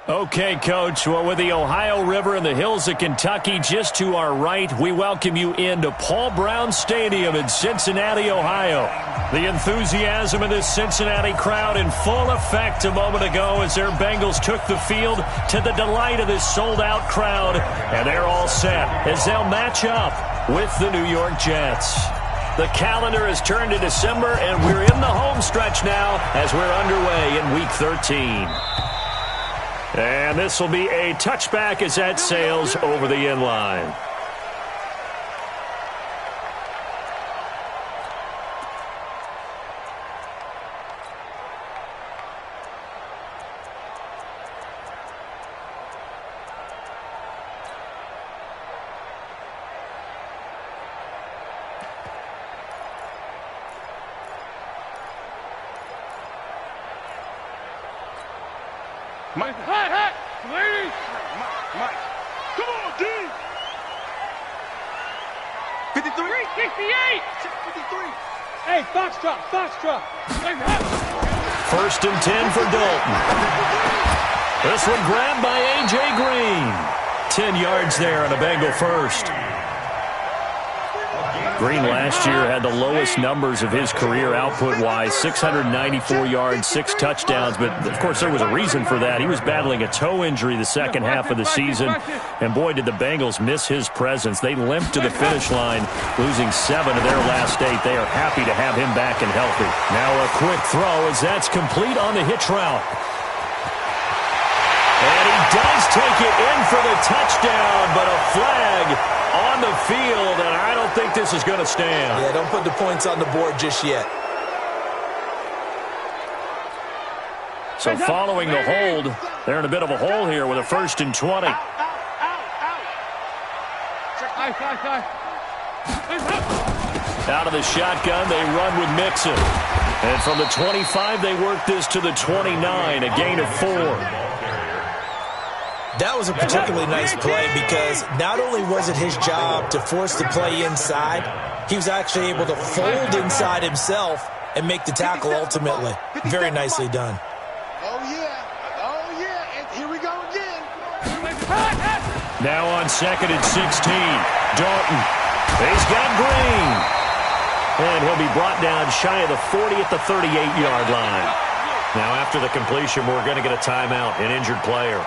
Okay, Coach. Well, with the Ohio River and the hills of Kentucky just to our right, we welcome you into Paul Brown Stadium in Cincinnati, Ohio. The enthusiasm of this Cincinnati crowd in full effect a moment ago as their Bengals took the field to the delight of this sold-out crowd. And they're all set as they'll match up with the New York Jets. The calendar has turned to December, and we're in the home stretch now as we're underway in Week 13. And this will be a touchback as that sails over the end line. Mike, ladies! Mike, come on, D! 53! 368! 53! Hey, Foxtrot! First and 10 for Dalton. This one grabbed by A.J. Green. 10 yards there on a Bengal first. Green last year had the lowest numbers of his career output-wise, 694 yards, 6 touchdowns. But, of course, there was a reason for that. He was battling a toe injury the second half of the season. And, boy, did the Bengals miss his presence. They limped to the finish line, losing 7 of their last 8. They are happy to have him back and healthy. Now a quick throw as that's complete on the hitch route. And he does take it in for the touchdown, but a flag on the field, and I don't think this is going to stand. Yeah, don't put the points on the board just yet. So following the hold, they're in a bit of a hole here with a first and 20. Out of the shotgun, they run with Mixon. And from the 25, they work this to the 29, a gain of 4. That was a particularly nice play because not only was it his job to force the play inside, he was actually able to fold inside himself and make the tackle ultimately. Very nicely done. Oh, yeah, and here we go again. Now on second and 16, Dalton. He's got Green. And he'll be brought down shy of the 40 at the 38-yard line. Now after the completion, we're going to get a timeout, an injured player.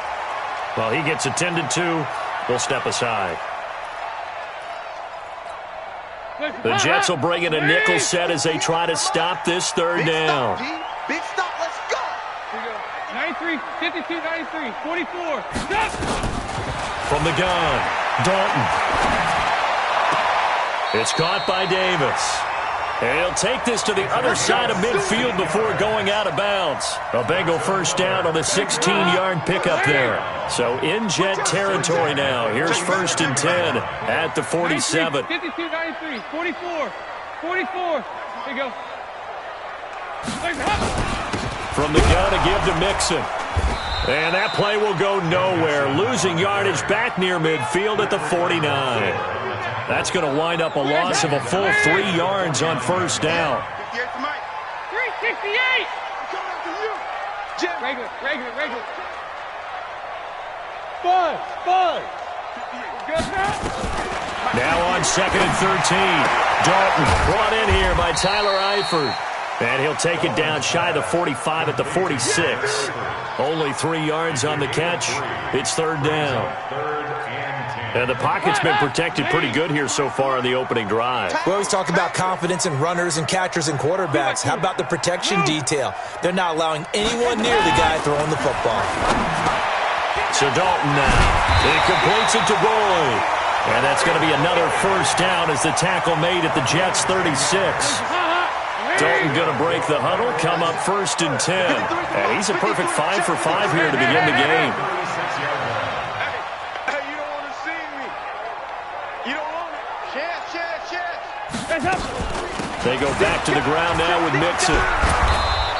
Well, he gets attended to. We'll step aside. The Jets will bring in a nickel set as they try to stop this third down. Big stop, let's go. Here we go. 93, 52, 93, 44. Stop. From the gun, Dalton. It's caught by Davis. And he'll take this to the other side of midfield before going out of bounds. A Bengal first down on the 16-yard pickup there. So in Jet territory now. Here's first and 10 at the 47. 52, 93, 44, 44. Here you go. From the gun, a give to Mixon. And that play will go nowhere. Losing yardage back near midfield at the 49. That's going to wind up a loss of a full 3 yards on first down. 368. Regular. 5. Now on second and 13. Dalton brought in here by Tyler Eifert. And he'll take it down shy of the 45 at the 46. Only 3 yards on the catch. It's third down. And the pocket's been protected pretty good here so far on the opening drive. We always talk about confidence in runners and catchers and quarterbacks. How about the protection detail? They're not allowing anyone near the guy throwing the football. So Dalton now. He completes it to Boyd. And that's going to be another first down as the tackle made at the Jets' 36. Dalton going to break the huddle, come up first and 10. And he's a perfect 5 for 5 here to begin the game. They go back to the ground now with Mixon.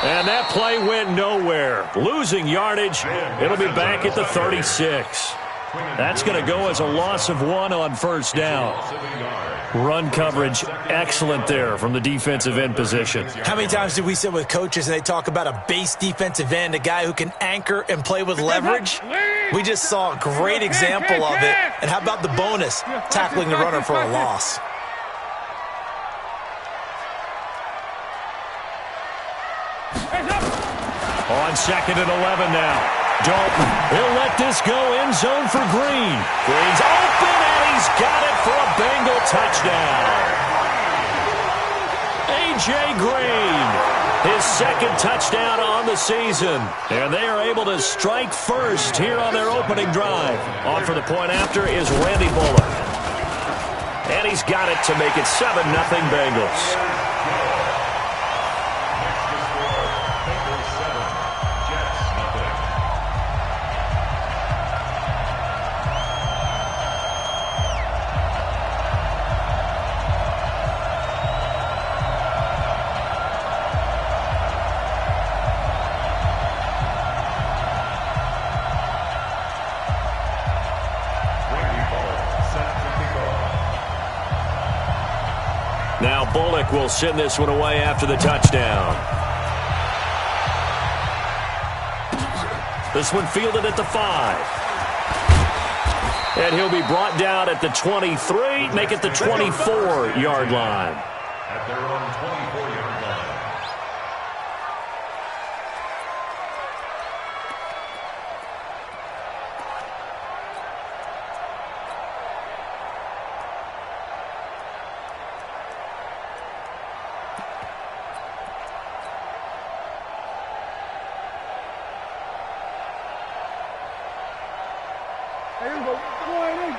And that play went nowhere. Losing yardage. It'll be back at the 36. That's going to go as a loss of 1 on first down. Run coverage, excellent there from the defensive end position. How many times do we sit with coaches and they talk about a base defensive end, a guy who can anchor and play with leverage? We just saw a great example of it. And how about the bonus, tackling the runner for a loss? On 2nd and 11 now. Dalton, he'll let this go end zone for Green. Green's open, and he's got it for a Bengal touchdown. A.J. Green, his 2nd touchdown on the season. And they are able to strike first here on their opening drive. On for the point after is Randy Bullock. And he's got it to make it 7-0 Bengals. Now Bullock will send this one away after the touchdown. This one fielded at the 5. And he'll be brought down at the 23, make it the 24-yard line. At their own 24-yard line. There you go. Come on in.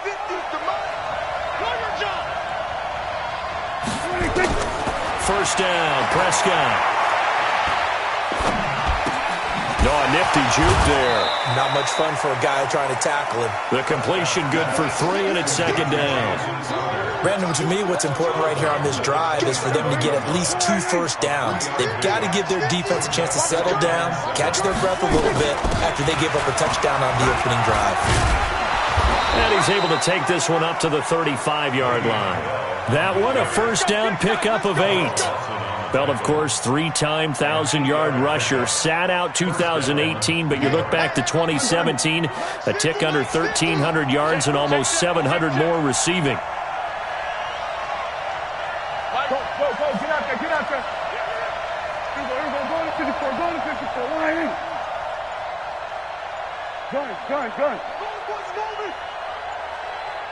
50 to Mike. Runner jump. First down, Prescott. No, a nifty juke there. Not much fun for a guy trying to tackle him. The completion good for 3, and it's 2nd down. Brandon, to me, what's important right here on this drive is for them to get at least 2 first downs. They've got to give their defense a chance to settle down, catch their breath a little bit after they give up a touchdown on the opening drive. And he's able to take this one up to the 35-yard line. That one, a first down pickup of 8. Bell, of course, 3-time 1,000-yard rusher. Sat out 2018, but you look back to 2017, a tick under 1,300 yards and almost 700 more receiving. Go, get out there, get out there. Here we go, go to 54, go to 54, line in. Gun. Go, boys, moving.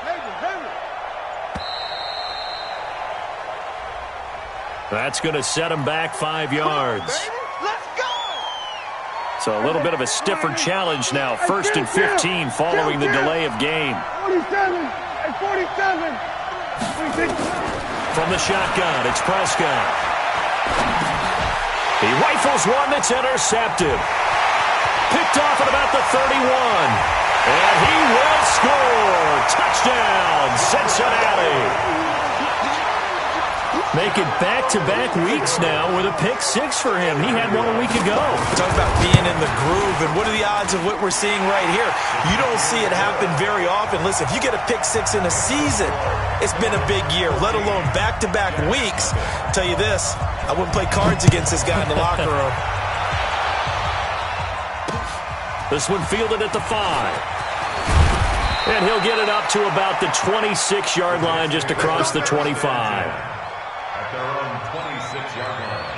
Henry. That's going to set him back 5 yards. Let's go. So a little bit of a stiffer challenge now. 1st and 15 following the delay of game. 47 and 47. 26. From the shotgun, it's Prescott. He rifles one that's intercepted. Picked off at about the 31. And he will score. Touchdown, Cincinnati. Making back-to-back weeks now with a pick-6 for him. He had one a week ago. Talk about being in the groove, and what are the odds of what we're seeing right here? You don't see it happen very often. Listen, if you get a pick-6 in a season, it's been a big year, let alone back-to-back weeks. I'll tell you this, I wouldn't play cards against this guy in the locker room. This one fielded at the 5. And he'll get it up to about the 26-yard line, just across the 25. At their own 26-yard line.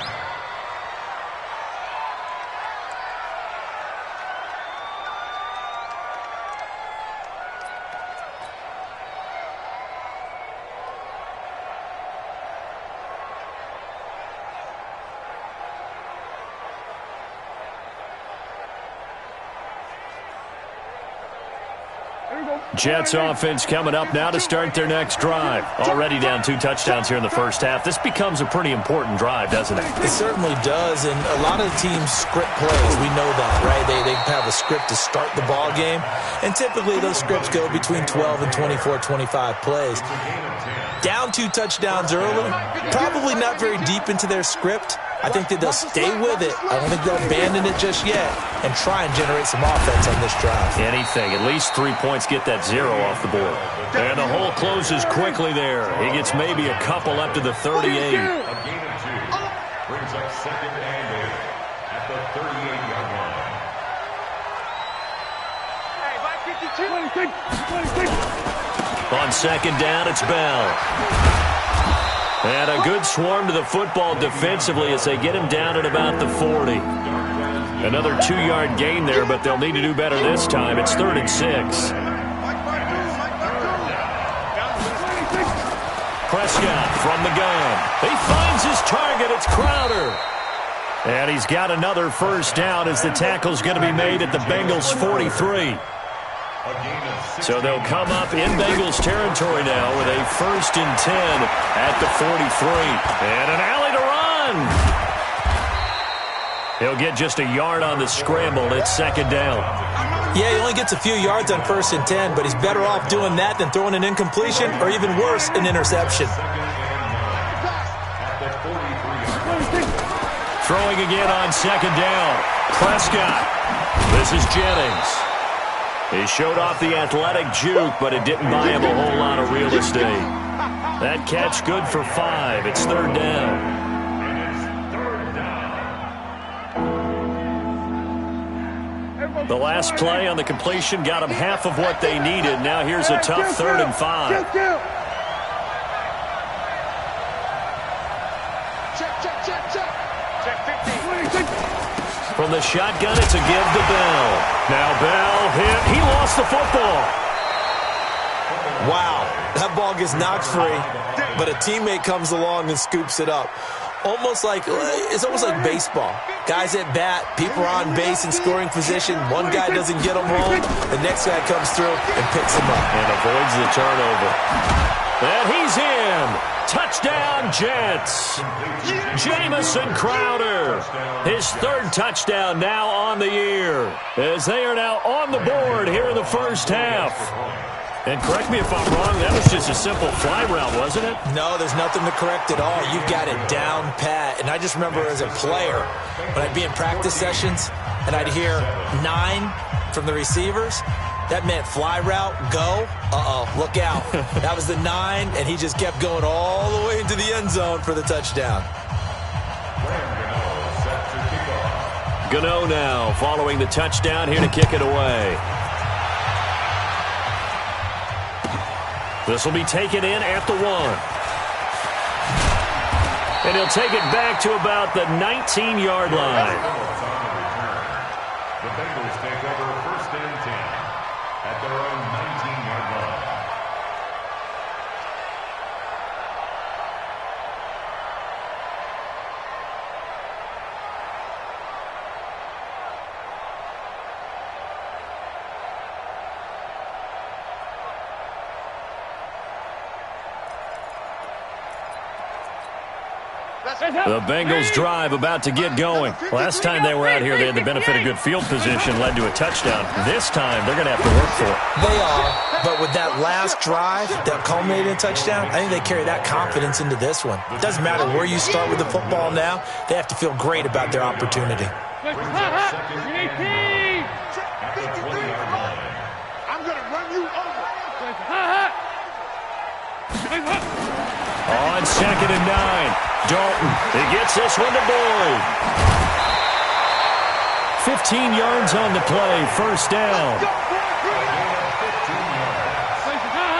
Jets offense coming up now to start their next drive. Already down 2 touchdowns here in the first half. This becomes a pretty important drive, doesn't it? It certainly does, and a lot of the teams script plays. We know that, right? They have a script to start the ball game, and typically those scripts go between 12 and 24, 25 plays. Down 2 touchdowns early, probably not very deep into their script, I think that they'll stay with it. I don't think they'll abandon it just yet and try and generate some offense on this drive. Anything. At least 3 points get that 0 off the board. And the hole closes quickly there. He gets maybe a couple up to the 38. A gain of 2. Brings up 2nd and 8 at the 38-yard line. Hey, 26. On 2nd down, it's Bell. And a good swarm to the football defensively as they get him down at about the 40. Another 2-yard gain there, but they'll need to do better this time. It's 3rd and 6. Prescott from the gun. He finds his target. It's Crowder. And he's got another first down as the tackle's going to be made at the Bengals' 43. So they'll come up in Bengals territory now with a 1st and 10 at the 43. And an alley to run. He'll get just a yard on the scramble. It's 2nd down. Yeah, he only gets a few yards on 1st and 10, but he's better off doing that than throwing an incompletion or even worse, an interception. Throwing again on 2nd down. Prescott. This is Jennings. He showed off the athletic juke, but it didn't buy him a whole lot of real estate. That catch good for 5. It's 3rd down. The last play on the completion got them half of what they needed. Now here's a tough 3rd and 5. From the shotgun, it's a give to Bell. Now Bell hit. He lost the football. Wow, that ball gets knocked free, but a teammate comes along and scoops it up. It's almost like baseball. Guys at bat, people are on base in scoring position. One guy doesn't get them home. The next guy comes through and picks him up. And avoids the turnover. And he's in. Touchdown, Jets. Jamison Crowder. His 3rd touchdown now on the year, as they are now on the board here in the first half. And correct me if I'm wrong, that was just a simple fly route, wasn't it? No, there's nothing to correct at all. You've got it down pat. And I just remember as a player, when I'd be in practice sessions and I'd hear 9 from the receivers, that meant fly route, go, look out. That was the 9, and he just kept going all the way into the end zone for the touchdown. Gano now following the touchdown here to kick it away. This will be taken in at the 1. And he'll take it back to about the 19-yard line. The Bengals take over 1st and 10 at their own 19-yard line. The Bengals drive about to get going. Last time they were out here, they had the benefit of good field position, led to a touchdown. This time, they're going to have to work for it. They are, but with that last drive that culminated in a touchdown, I think they carry that confidence into this one. It doesn't matter where you start with the football now. They have to feel great about their opportunity. I'm going to run you over. On 2nd and 9, Dalton. He gets this one to Boyd. 15 yards on the play, 1st down.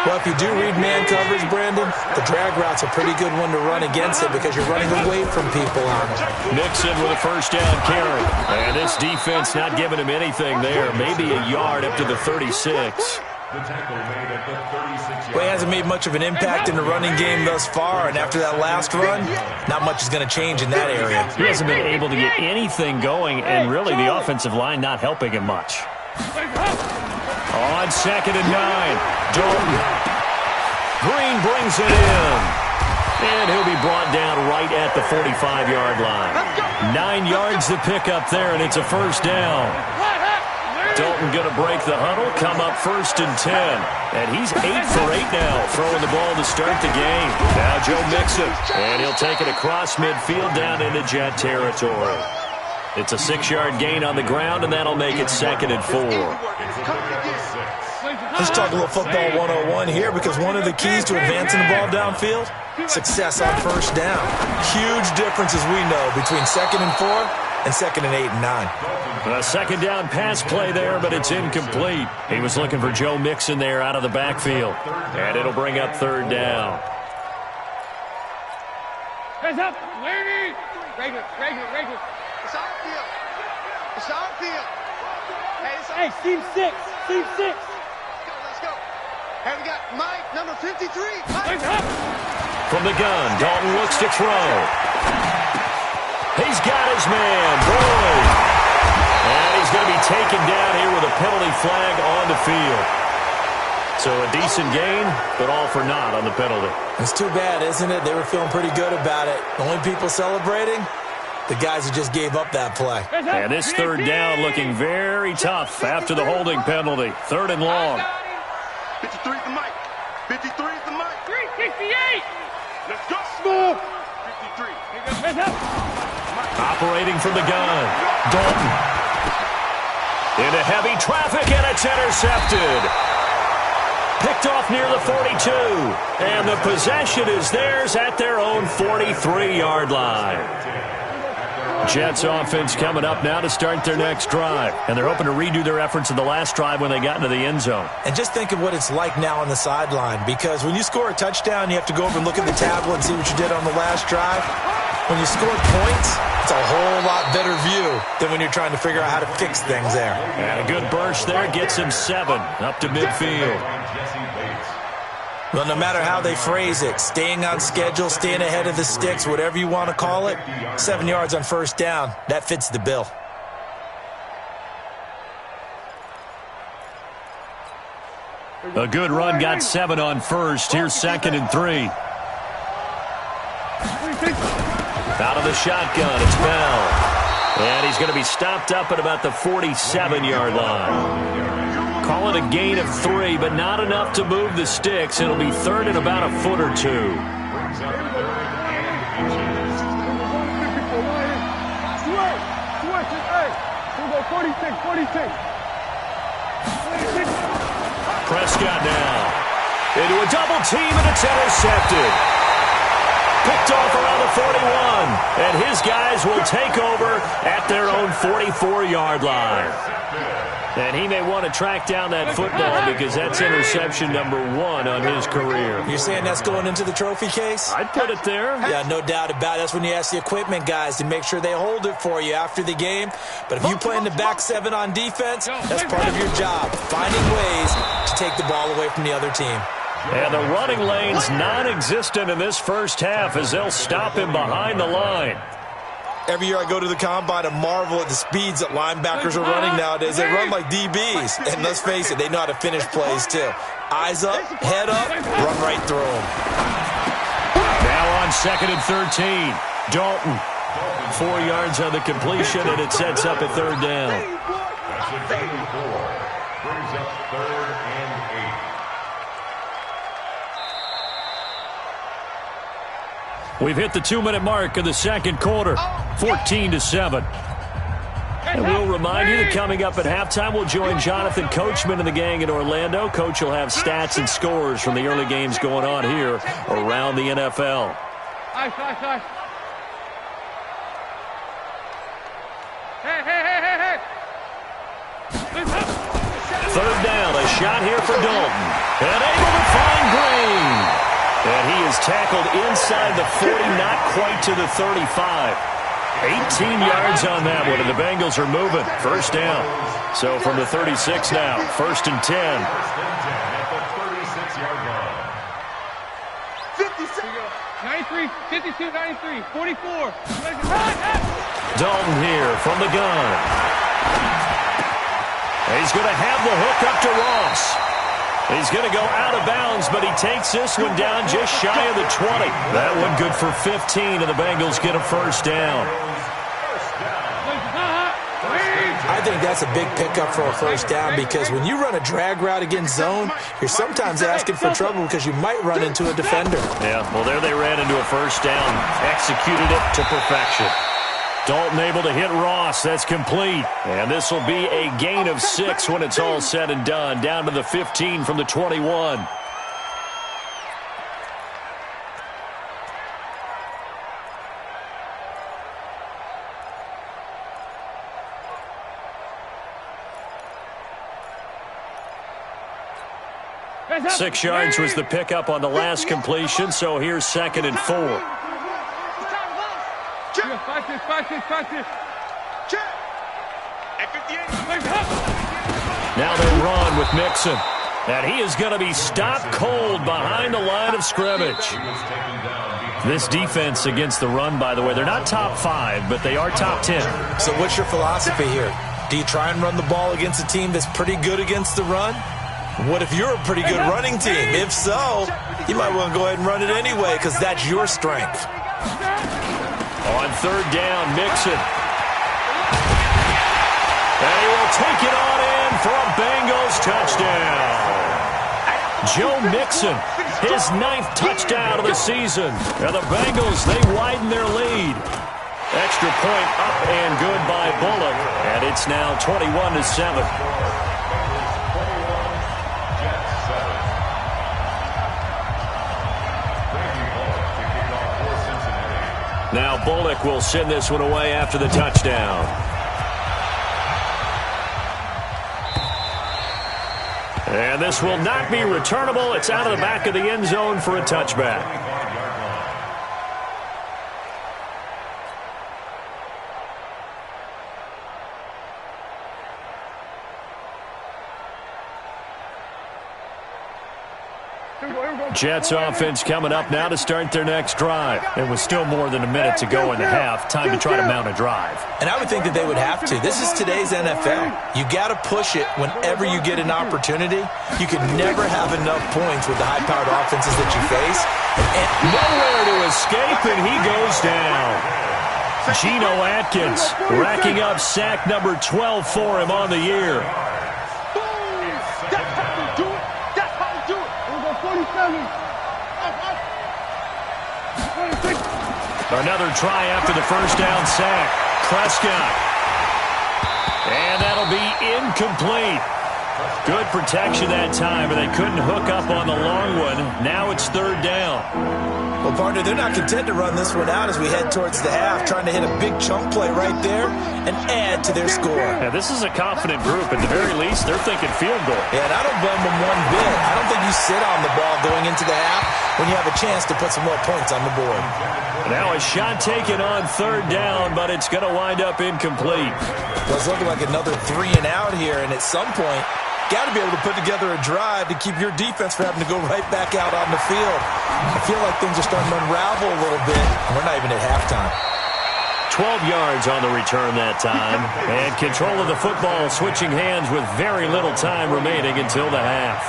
Well, if you do read man coverage, Brandon, the drag route's a pretty good one to run against it because you're running away from people on it. Nixon with a 1st down carry. And this defense not giving him anything there. Maybe a yard up to the 36. The tackle made at the 36-yard Well, he hasn't made much of an impact in the running game thus far, and after that last run, not much is going to change in that area. He hasn't been able to get anything going, and really the offensive line not helping him much. On 2nd and 9, Dalton. Green brings it in. And he'll be brought down right at the 45-yard line. 9 yards to pick up there, and it's a 1st down. Dalton going to break the huddle, come up 1st and 10. And he's 8 for 8 now, throwing the ball to start the game. Now Joe Mixon, and he'll take it across midfield down into Jet territory. It's a 6-yard gain on the ground, and that'll make it 2nd and 4. Let's talk a little football 101 here, because one of the keys to advancing the ball downfield, success on 1st down. Huge difference, as we know, between 2nd and 4 and 2nd and 8 and 9. A 2nd down pass play there, but it's incomplete. He was looking for Joe Mixon there out of the backfield. And it'll bring up 3rd down. Hands up, lady! Regular. It's our field. It's our field. Hey, team 6. Let's go. Hey, we got Mike, number 53. Mike. From the gun, Dalton looks to throw. He's got his man, Boyd. And he's going to be taken down here with a penalty flag on the field. So a decent gain, but all for naught on the penalty. It's too bad, isn't it? They were feeling pretty good about it. The only people celebrating, the guys who just gave up that play. And this 3rd down looking very tough after the holding penalty. 3rd and long. 53 is the mic. 53 is the mic. 368. Let's go. Smooth. 53. Operating from the gun, Dalton. Into heavy traffic, and it's intercepted. Picked off near the 42. And the possession is theirs at their own 43-yard line. Jets offense coming up now to start their next drive. And they're hoping to redo their efforts in the last drive when they got into the end zone. And just think of what it's like now on the sideline, because when you score a touchdown, you have to go over and look at the tablet and see what you did on the last drive. When you score points, it's a whole lot better view than when you're trying to figure out how to fix things there. And a good burst there gets him 7 up to midfield. Well, no matter how they phrase it, staying on schedule, staying ahead of the sticks, whatever you want to call it, 7 yards on 1st down, that fits the bill. A good run got 7 on 1st. Here's 2nd and 3. Out of the shotgun, it's Bell. And he's going to be stopped up at about the 47-yard line. Call it a gain of 3, but not enough to move the sticks. It'll be 3rd and about a foot or 2. Prescott now into a double team, and it's intercepted. Picked off around the 41, and his guys will take over at their own 44-yard line. And he may want to track down that football because that's interception number 1 on his career. You're saying that's going into the trophy case? I'd put it there. Yeah, no doubt about it. That's when you ask the equipment guys to make sure they hold it for you after the game. But if you play in the back 7 on defense, that's part of your job, finding ways to take the ball away from the other team. And the running lane's non-existent in this first half as they'll stop him behind the line. Every year I go to the combine and marvel at the speeds that linebackers are running nowadays. They run like DBs. And let's face it, they know how to finish plays too. Eyes up, head up, run right through them. Now on 2nd and 13. Dalton. 4 yards on the completion, and it sets up a 3rd down. That's a gain of 4. Brings up 3rd and 8. We've hit the 2-minute mark of the second quarter, 14-7. And we'll remind you that coming up at halftime, we'll join Jonathan Coachman and the gang in Orlando. Coach will have stats and scores from the early games going on here around the NFL. Hey. 3rd down, a shot here for Dalton. And able to find Green. And he is tackled inside the 40, not quite to the 35. 18 yards on that one, and the Bengals are moving. 1st down. So from the 36 now, 1st and 10. 93, 52, 93, 44. Dalton here from the gun. He's going to have the hook up to Ross. He's going to go out of bounds, but he takes this one down just shy of the 20. That one good for 15, and the Bengals get a 1st down. I think that's a big pickup for a first down because when you run a drag route against zone, you're sometimes asking for trouble because you might run into a defender. Yeah, well, there they ran into a first down. Executed it to perfection. Dalton able to hit Ross. That's complete. And this will be a gain of 6 when it's all said and done. Down to the 15 from the 21. Six yards was the pickup on the last completion, so here's 2nd and 4. Now they run with Mixon. And he is going to be stopped cold behind the line of scrimmage. This defense against the run, by the way, they're not top 5, but they are top 10. So what's your philosophy here? Do you try and run the ball against a team that's pretty good against the run? What if you're a pretty good running team? If so, you might want to go ahead and run it anyway because that's your strength. On 3rd down, Mixon. And he will take it on in for a Bengals touchdown. Joe Mixon, his 9th touchdown of the season. And the Bengals, they widen their lead. Extra point up and good by Bullock. And it's now 21-7. Now Bullock will send this one away after the touchdown. And this will not be returnable. It's out of the back of the end zone for a touchback. Jets offense coming up now to start their next drive. It was still more than a minute to go in the half. Time to try to mount a drive. And I would think that they would have to. This is today's NFL. You got to push it whenever you get an opportunity. You can never have enough points with the high-powered offenses that you face. And nowhere to escape, and he goes down. Geno Atkins racking up sack number 12 for him on the year. Another try after the first down sack. Prescott. And that'll be incomplete. Good protection that time, but they couldn't hook up on the long one. Now it's 3rd down. Well, partner, they're not content to run this one out as we head towards the half, trying to hit a big chunk play right there and add to their score. Yeah, this is a confident group. At the very least, they're thinking field goal. Yeah, and I don't blame them one bit. I don't think you sit on the ball going into the half when you have a chance to put some more points on the board. Now a shot taken on 3rd down, but it's going to wind up incomplete. Well, it's looking like another 3 and out here, and at some point, got to be able to put together a drive to keep your defense from having to go right back out on the field. I feel like things are starting to unravel a little bit, and we're not even at halftime. 12 yards on the return that time, and control of the football switching hands with very little time remaining until the half.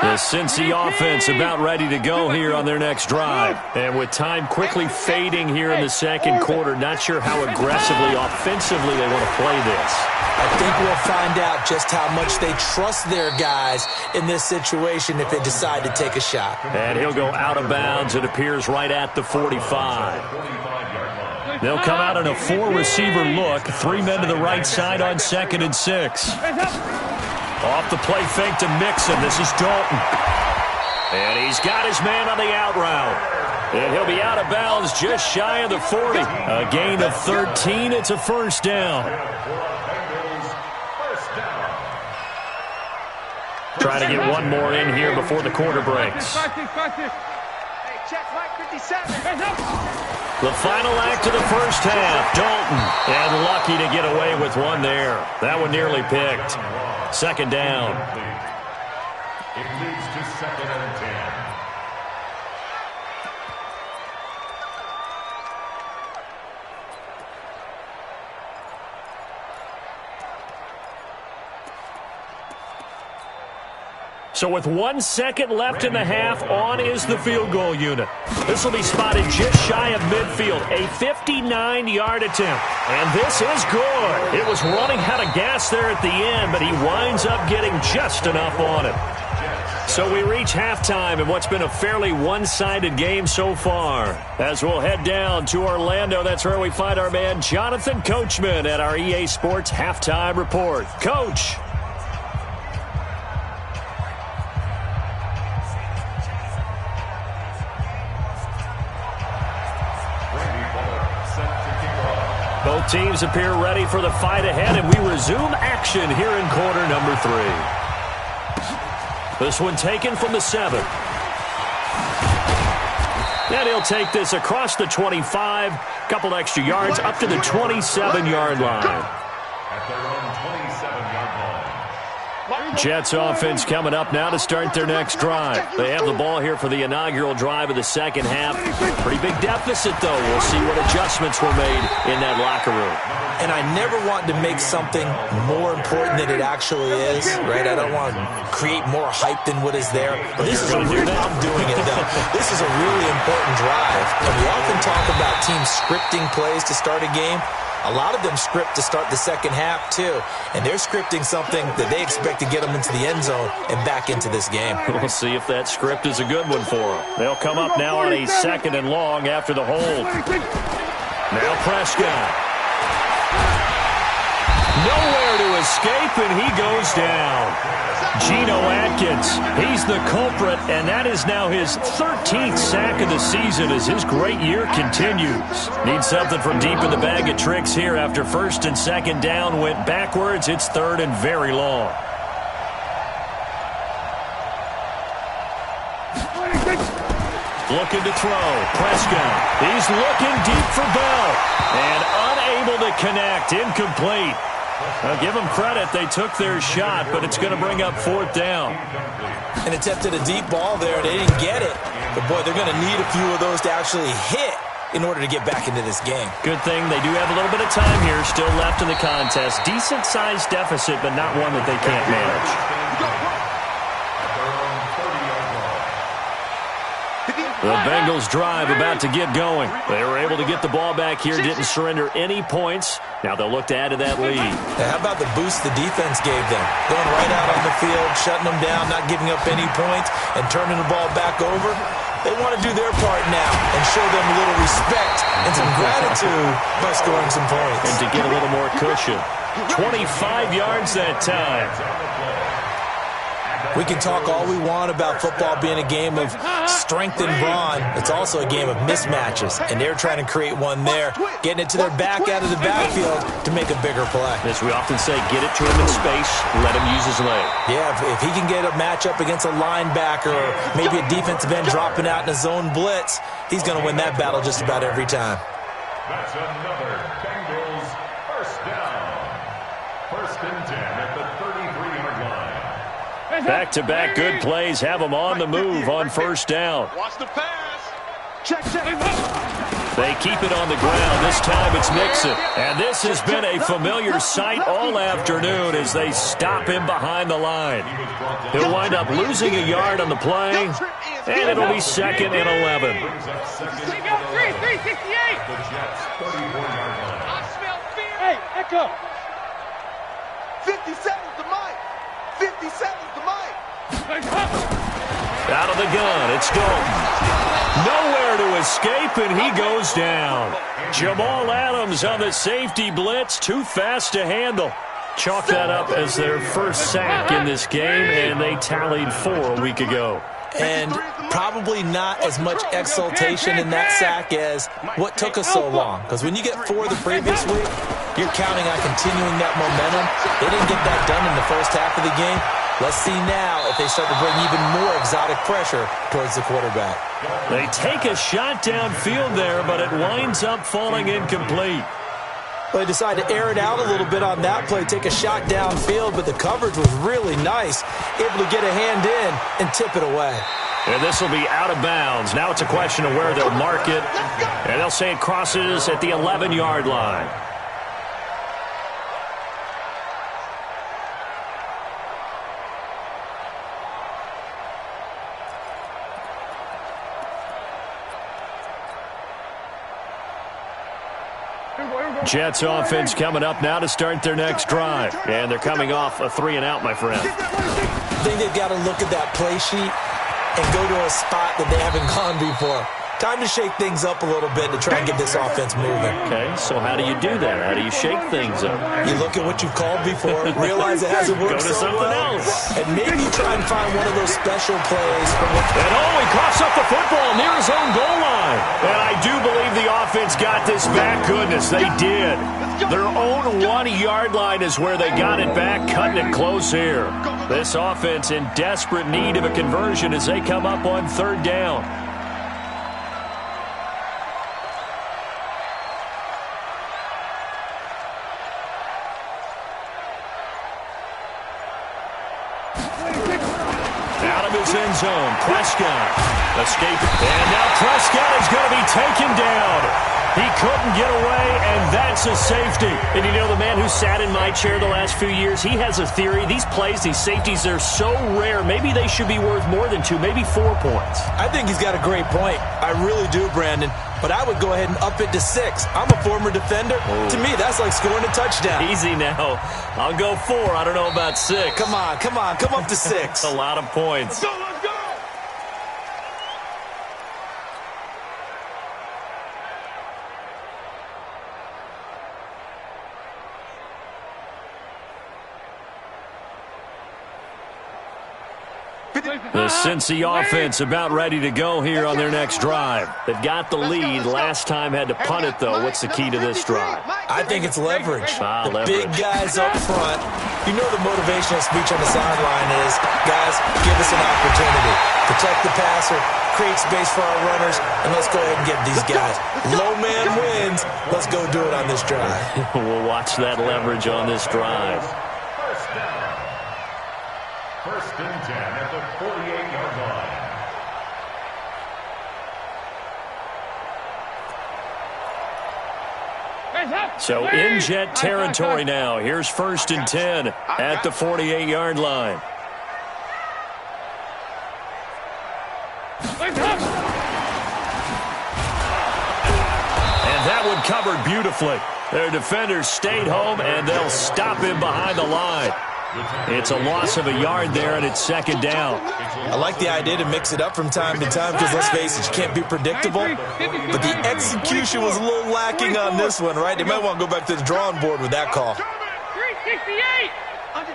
The Cincy offense about ready to go here on their next drive. And with time quickly fading here in the 2nd quarter, not sure how aggressively, offensively they want to play this. I think we'll find out just how much they trust their guys in this situation if they decide to take a shot. And he'll go out of bounds, it appears, right at the 45. They'll come out in a 4-receiver look. 3 men to the right side on 2nd and 6. Off the play fake to Mixon. This is Dalton. And he's got his man on the out route. And he'll be out of bounds just shy of the 40. A gain of 13. It's a first down. Try to get one more in here before the quarter breaks. The final act of the first half. Dalton. And lucky to get away with one there. That one nearly picked. 2nd down. It leads to 2nd and 10. So with 1 second left in the half, on is the field goal unit. This will be spotted just shy of midfield, a 59-yard attempt. And this is good. It was running out of gas there at the end, but he winds up getting just enough on it. So we reach halftime in what's been a fairly one-sided game so far. As we'll head down to Orlando, that's where we find our man Jonathan Coachman at our EA Sports Halftime Report. Coach. Both teams appear ready for the fight ahead, and we resume action here in quarter number 3. This one taken from the 7. And he'll take this across the 25, couple extra yards up to the 27-yard line. At their own 27-yard line. Jets offense coming up now to start their next drive. They have the ball here for the inaugural drive of the second half. Pretty big deficit, though. We'll see what adjustments were made in that locker room. And I never want to make something more important than it actually is, right? I don't want to create more hype than what is there. But this is I'm doing it, though. This is a really important drive. And we often talk about teams scripting plays to start a game. A lot of them script to start the second half, too. And they're scripting something that they expect to get them into the end zone and back into this game. We'll see if that script is a good one for them. They'll come up now on a 2nd and long after the hold. Now Prescott. Nowhere to escape, and he goes down. Geno Atkins, he's the culprit, and that is now his 13th sack of the season as his great year continues. Needs something from deep in the bag of tricks here after 1st and 2nd down went backwards. It's 3rd and very long. Looking to throw. Prescott. He's looking deep for Bell. And unable to connect. Incomplete. Now, give them credit. They took their shot, but it's going to bring up 4th down. And attempted a deep ball there. They didn't get it. But, boy, they're going to need a few of those to actually hit in order to get back into this game. Good thing they do have a little bit of time here still left in the contest. Decent-sized deficit, but not one that they can't manage. The Bengals drive about to get going. They were able to get the ball back here, didn't surrender any points. Now they'll look to add to that lead. Now, how about the boost the defense gave them? Going right out on the field, shutting them down, not giving up any points, and turning the ball back over. They want to do their part now and show them a little respect and some gratitude by scoring some points. And to get a little more cushion. 25 yards that time. We can talk all we want about football being a game of strength and brawn. It's also a game of mismatches, and they're trying to create one there, getting it to their back out of the backfield to make a bigger play. As we often say, get it to him in space, let him use his leg. Yeah, if he can get a matchup against a linebacker or maybe a defensive end dropping out in a zone blitz, he's going to win that battle just about every time. That's another Bengals first down. 1st and 10 at the 33-yard line. Back-to-back good plays have them on the move on 1st down. Watch the pass. Check. They keep it on the ground. This time it's Nixon. And this has been a familiar sight all afternoon as they stop him behind the line. He'll wind up losing a yard on the play, and it'll be 2nd and 11. 368. The Jets 34-yard line. I smell fear. Hey, Echo. 57's the mic. 57's the mic. Out of the gun, it's Dalton. Nowhere to escape, and he goes down. Jamal Adams on the safety blitz, too fast to handle. Chalk that up as their first sack in this game, and they tallied 4 a week ago. And probably not as much exultation in that sack as what took us so long. Because when you get 4 the previous week, you're counting on continuing that momentum. They didn't get that done in the first half of the game. Let's see now if they start to bring even more exotic pressure towards the quarterback. They take a shot downfield there, but it winds up falling incomplete. Well, they decided to air it out a little bit on that play, take a shot downfield, but the coverage was really nice, able to get a hand in and tip it away. And this will be out of bounds. Now it's a question of where they'll mark it, and they'll say it crosses at the 11-yard line. Jets offense coming up now to start their next drive. And they're coming off a 3-and-out, my friend. I think they've got to look at that play sheet and go to a spot that they haven't gone before. Time to shake things up a little bit to try and get this offense moving. Okay, so how do you do that? How do you shake things up? You look at what you've called before, realize it hasn't worked Go to something else. and maybe try and find one of those special plays. And he coughs up the football near his own goal line. And I do believe the offense got this back. Goodness, they did. Their own 1-yard line is where they got it back, cutting it close here. This offense in desperate need of a conversion as they come up on 3rd down. Out of his end zone, Prescott escaping. And now Prescott is going to be taken down. He couldn't get away, and that's a safety. And you know, the man who sat in my chair the last few years, he has a theory. These plays, these safeties, they're so rare. Maybe they should be worth more than 2, maybe 4 points. I think he's got a great point. I really do, Brandon. But I would go ahead and up it to 6. I'm a former defender. Oh. To me, that's like scoring a touchdown. Easy now. I'll go 4. I don't know about 6. Come on. Come up to 6. A lot of points. Let's go. The Cincy offense about ready to go here on their next drive. They've got the lead. Last time had to punt it, though. What's the key to this drive? I think it's leverage. Leverage. Big guys up front. You know the motivational speech on the sideline is, guys, give us an opportunity. Protect the passer, create space for our runners, and let's go ahead and get these guys. Low man wins. Let's go do it on this drive. We'll watch that leverage on this drive. First down. 1st and 10 at the 48-yard line. So in Jet territory now. Here's 1st and 10 at the 48-yard line. And that one covered beautifully. Their defenders stayed home, and they'll stop him behind the line. It's a loss of a yard there, and it's 2nd down. I like the idea to mix it up from time to time because, let's face it, you can't be predictable. But the execution was a little lacking on this one, right? They might want to go back to the drawing board with that call. 368. Under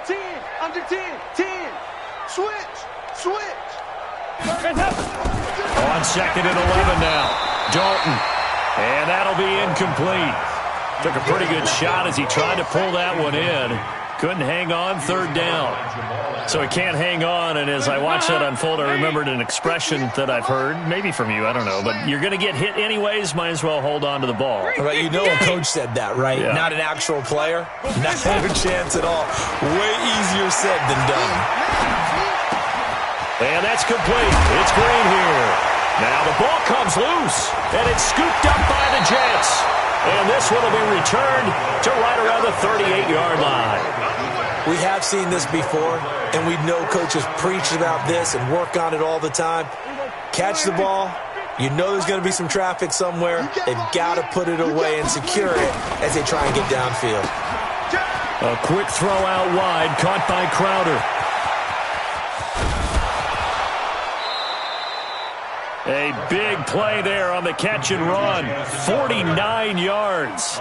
10. 10. Switch. On 2nd and 11 now. Dalton. And that'll be incomplete. Took a pretty good shot as he tried to pull that one in. Couldn't hang on, 3rd down. So he can't hang on, and as I watched that unfold, I remembered an expression that I've heard, maybe from you, I don't know, but you're going to get hit anyways, might as well hold on to the ball. Right, you know a coach said that, right? Yeah. Not an actual player. Not a chance at all. Way easier said than done. And that's complete. It's Green here. Now the ball comes loose, and it's scooped up by the Jets. And this one will be returned to right around the 38-yard line. We have seen this before, and we know coaches preach about this and work on it all the time. Catch the ball. You know there's going to be some traffic somewhere. They've got to put it away and secure it as they try and get downfield. A quick throw out wide, caught by Crowder. A big play there on the catch and run. 49 yards.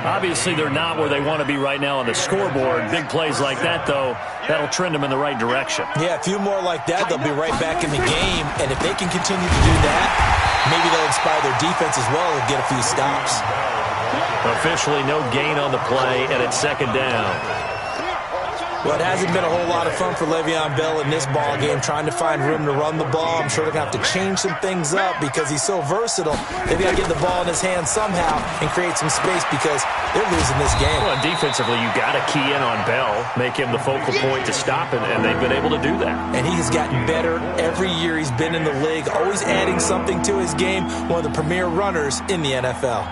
Obviously, they're not where they want to be right now on the scoreboard. Big plays like that, though, that'll trend them in the right direction. Yeah, a few more like that, they'll be right back in the game. And if they can continue to do that, maybe they'll inspire their defense as well and get a few stops. Officially, no gain on the play, and it's 2nd down. Well, it hasn't been a whole lot of fun for Le'Veon Bell in this ball game, trying to find room to run the ball. I'm sure they're going to have to change some things up because he's so versatile. They've got to get the ball in his hands somehow and create some space because they're losing this game. Well, and defensively, you got to key in on Bell, make him the focal point to stop it, and they've been able to do that. And he has gotten better every year he's been in the league, always adding something to his game, one of the premier runners in the NFL.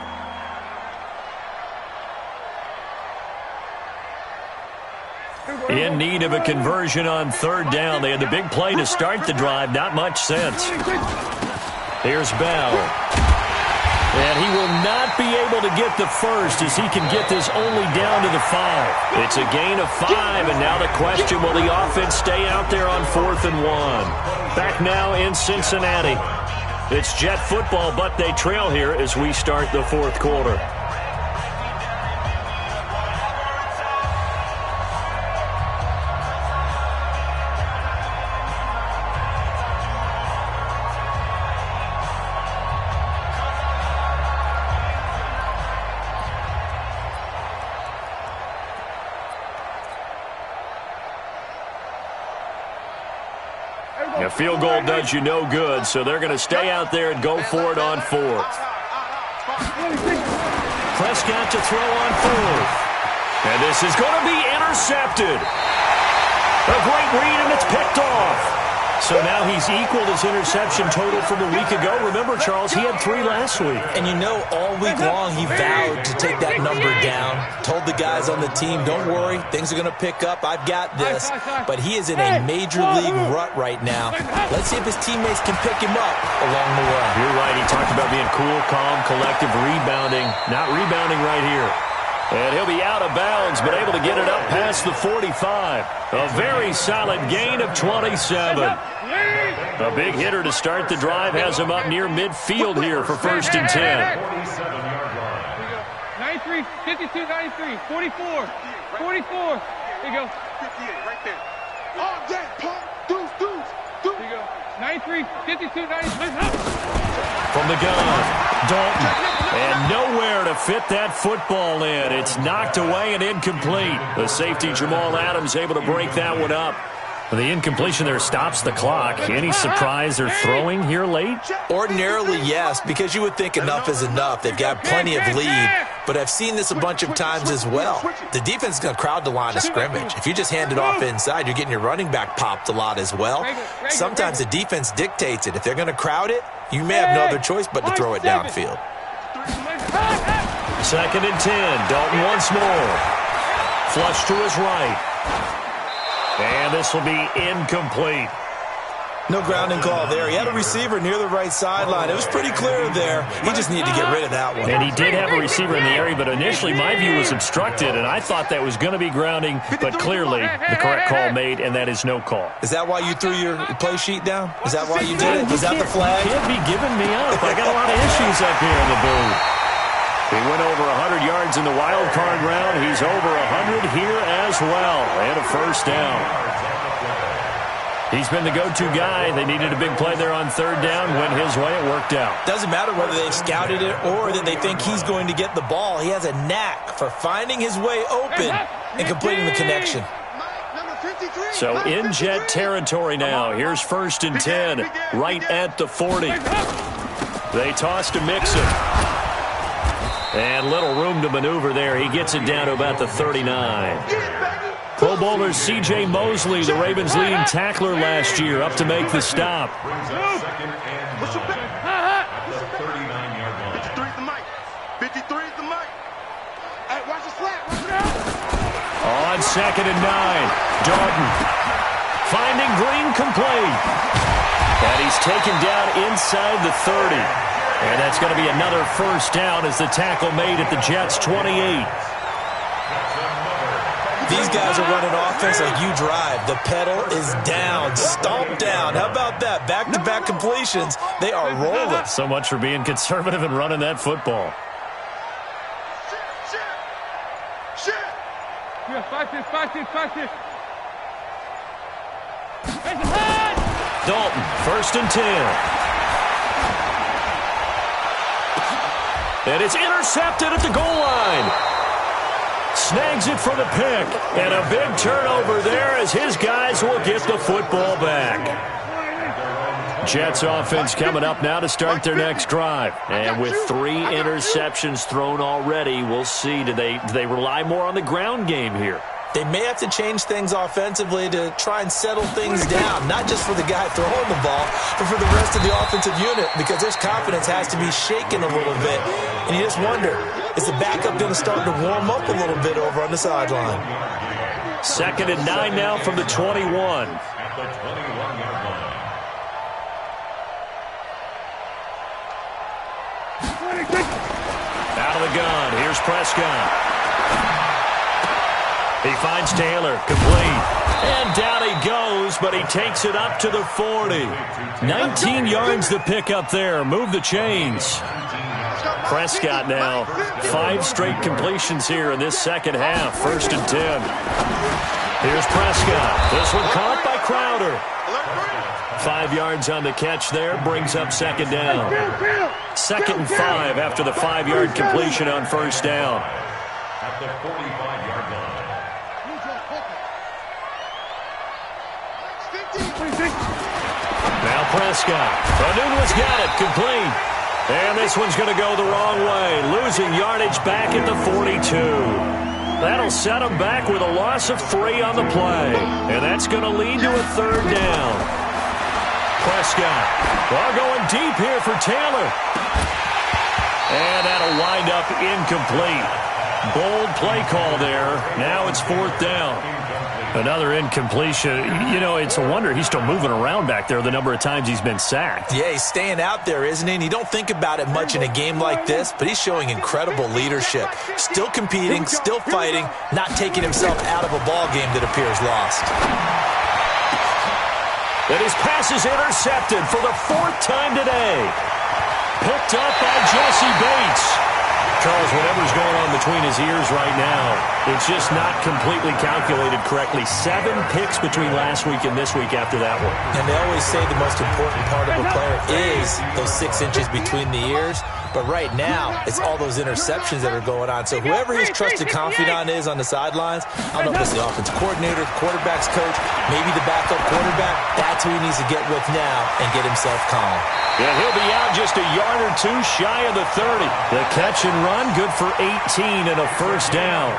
In need of a conversion on 3rd down. They had the big play to start the drive. Not much sense. Here's Bell. And he will not be able to get the first as he can get this only down to the 5. It's a gain of 5, and now the question, will the offense stay out there on 4th and 1? Back now in Cincinnati. It's Jet football, but they trail here as we start the 4th quarter. A field goal does you no good, so they're going to stay out there and go for it on 4th. Prescott to throw on 4th. And this is going to be intercepted. A great read, and it's picked off. So now he's equaled his interception total from a week ago. Remember, Charles, he had 3 last week. And you know, all week long he vowed to take that number down. Told the guys on the team, don't worry, things are going to pick up. I've got this. But he is in a major league rut right now. Let's see if his teammates can pick him up along the way. You're right. He talked about being cool, calm, collective, rebounding. Not rebounding right here. And he'll be out of bounds, but able to get it up past the 45. A very solid gain of 27. A big hitter to start the drive has him up near midfield here for 1st and 10. 93, 52, 93, 44, 44. There you go. 58 right there. All day, pump, deuce. There you go. 93, 52, 93. From the gun, Dalton. And nowhere to fit that football in. It's knocked away and incomplete. The safety, Jamal Adams, able to break that one up. The incompletion there stops the clock. Any surprise they're throwing here late? Ordinarily, yes, because you would think enough is enough. They've got plenty of lead, but I've seen this a bunch of times as well. The defense is going to crowd the line of scrimmage. If you just hand it off inside, you're getting your running back popped a lot as well. Sometimes the defense dictates it. If they're going to crowd it, you may have no other choice but to throw it downfield. 2nd and 10. Dalton once more. Flush to his right. And this will be incomplete. No grounding call there. He had a receiver near the right sideline. It was pretty clear there. He just needed to get rid of that one. And he did have a receiver in the area, but initially my view was obstructed, and I thought that was going to be grounding, but clearly the correct call made, and that is no call. Is that why you threw your play sheet down? Is that why you did it? Was that the flag? Can't be giving me up. I got a lot of issues up here in the booth. He went over 100 yards in the wild card round. He's over 100 here as well. And a 1st down. He's been the go-to guy. They needed a big play there on 3rd down. Went his way. It worked out. Doesn't matter whether they've scouted it or that they think he's going to get the ball. He has a knack for finding his way open and completing the connection. So in Jet territory now. Here's 1st and 10. Right at the 40. They toss to Mixon. And little room to maneuver there. He gets it down to about the 39. Pro Bowler C.J. Mosley, the Ravens' leading tackler last year, up to make the stop. Brings up 2nd and 9 at the 39-yard line. 53 is the mic. 53 is the mic. Hey, watch the slap. On 2nd and 9, Dalton finding Green complete. And he's taken down inside the 30. And that's going to be another 1st down as the tackle made at the Jets' 28. These guys are running offense like you drive. The pedal is down, stomped down. How about that? Back-to-back completions. They are rolling. So much for being conservative and running that football. Shit. Yeah, 5-6. Dalton, 1st and 10. And it's intercepted at the goal line. Snags it for the pick. And a big turnover there as his guys will get the football back. Jets offense coming up now to start their next drive. And with 3 interceptions thrown already, we'll see. Do they rely more on the ground game here? They may have to change things offensively to try and settle things down, not just for the guy throwing the ball, but for the rest of the offensive unit, because their confidence has to be shaken a little bit. And you just wonder, is the backup going to start to warm up a little bit over on the sideline? 2nd and 9 now from the 21. At the 21-yard line. Out of of the gun. Here's Prescott. He finds Taylor, complete. And down he goes, but he takes it up to the 40. 19 yards to pick up there. Move the chains. Prescott now, 5 straight completions here in this second half. 1st and 10. Here's Prescott. This one caught by Crowder. 5 yards on the catch there, brings up 2nd down. 2nd and 5 after the 5-yard completion on 1st down. At the 45-yard line. Now Prescott. Nunez got it, complete. And this one's going to go the wrong way, losing yardage back at the 42. That'll set him back with a loss of 3 on the play. And that's going to lead to a 3rd down. Prescott. Well, going deep here for Taylor. And that'll wind up incomplete. Bold play call there. Now it's 4th down. Another incompletion. You know, it's a wonder he's still moving around back there the number of times he's been sacked. Yeah, he's staying out there, isn't he? And you don't think about it much in a game like this, but he's showing incredible leadership. Still competing, still fighting, not taking himself out of a ball game that appears lost. And his pass is intercepted for the 4th time today. Picked up by Jesse Bates. Charles, whatever's going on between his ears right now, it's just not completely calculated correctly. 7 picks between last week and this week after that one. And they always say the most important part of a player is those 6 inches between the ears. But right now, it's all those interceptions that are going on. So whoever his trusted confidant is on the sidelines, I don't know if it's the offensive coordinator, quarterback's coach, maybe the backup quarterback, that's who he needs to get with now and get himself calm. Yeah, he'll be out just a yard or 2 shy of the 30. The catch and run, good for 18 and a 1st down.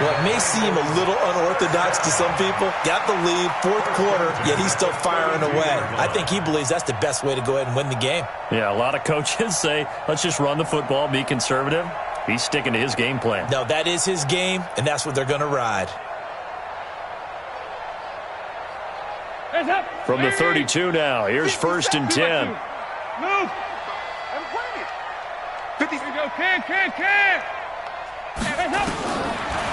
Well, it may seem a little unorthodox to some people. Got the lead, 4th quarter, yet he's still firing away. I think he believes that's the best way to go ahead and win the game. Yeah, a lot of coaches say, let's just run the football, be conservative. He's sticking to his game plan. No, that is his game, and that's what they're going to ride. From the 32 now, here's 1st and 10. Move. 50. Here we go, can.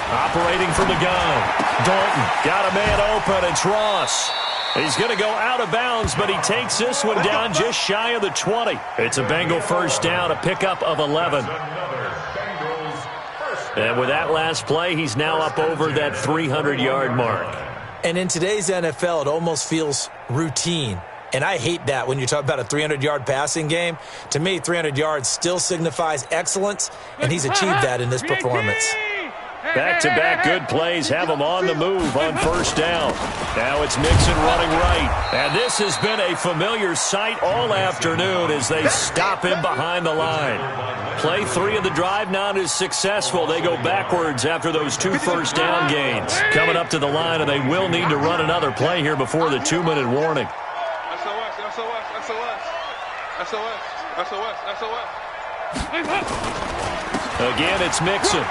Operating from the gun. Dalton got a man open. It's Ross. He's going to go out of bounds, but he takes this one down just shy of the 20. It's a Bengal 1st down, a pickup of 11. And with that last play, he's now up over that 300-yard mark. And in today's NFL, it almost feels routine. And I hate that when you talk about a 300-yard passing game. To me, 300 yards still signifies excellence, and he's achieved that in this performance. Back-to-back good plays have him on the move on 1st down. Now it's Mixon running right. And this has been a familiar sight all afternoon as they stop him behind the line. Play 3 of the drive not as successful. They go backwards after those 2 1st down gains. Coming up to the line, and they will need to run another play here before the 2-minute warning. Again, it's Mixon.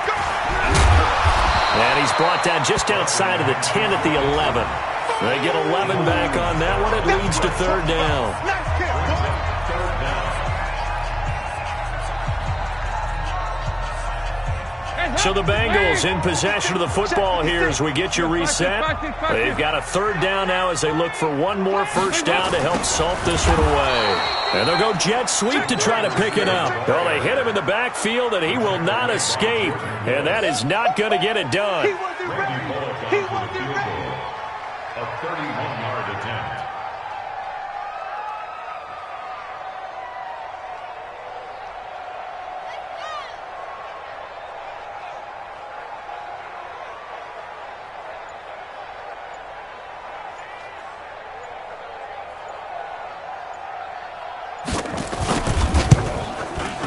And he's brought down just outside of the 10 at the 11. They get 11 back on that one. It leads to 3rd down. So the Bengals in possession of the football here as we get you reset. They've got a 3rd down now as they look for one more 1st down to help salt this one away. And they'll go jet sweep to try to pick it up. Well, they hit him in the backfield, and he will not escape. And that is not going to get it done. He wasn't ready. A 31-yard attempt.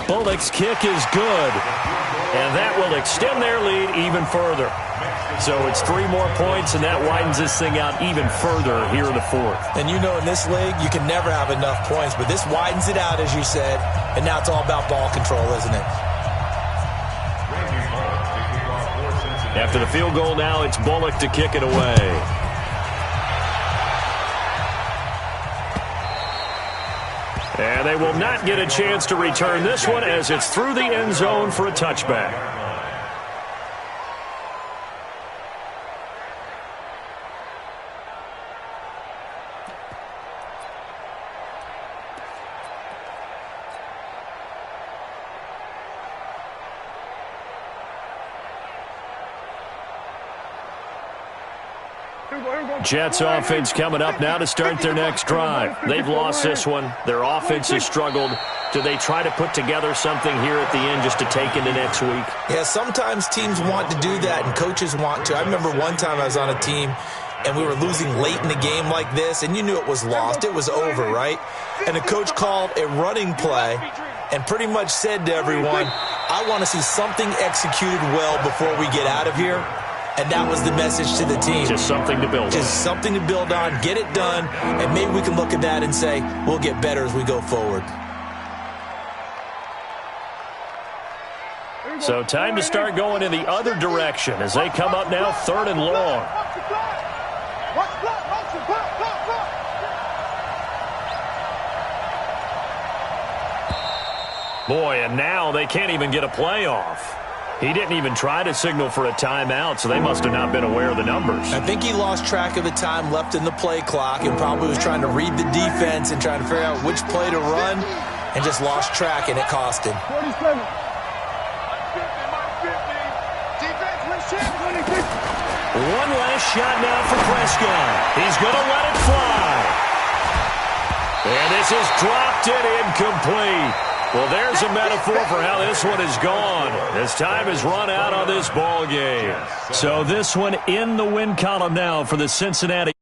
Bullock's kick is good, and that will extend their lead even further. So it's 3 more points, and that widens this thing out even further here in the 4th. And you know in this league, you can never have enough points, but this widens it out, as you said, and now it's all about ball control, isn't it? After the field goal now, it's Bullock to kick it away. And they will not get a chance to return this one as it's through the end zone for a touchback. Jets offense coming up now to start their next drive. They've lost this one. Their offense has struggled. Do they try to put together something here at the end just to take into next week? Yeah, sometimes teams want to do that and coaches want to. I remember one time I was on a team and we were losing late in the game like this, and you knew it was lost. It was over, right? And the coach called a running play and pretty much said to everyone, I want to see something executed well before we get out of here. And that was the message to the team. Just something to build on. Just something to build on, get it done, and maybe we can look at that and say, we'll get better as we go forward. So time to start going in the other direction as they come up now 3rd and long. Boy, and now they can't even get a play off. He didn't even try to signal for a timeout, so they must have not been aware of the numbers. I think he lost track of the time left in the play clock and probably was trying to read the defense and trying to figure out which play to run and just lost track, and it cost him. 47. One last shot now for Prescott. He's going to let it fly. And this is dropped and incomplete. Well, there's a metaphor for how this one is gone. As time has run out on this ball game. So this one in the win column now for the Cincinnati.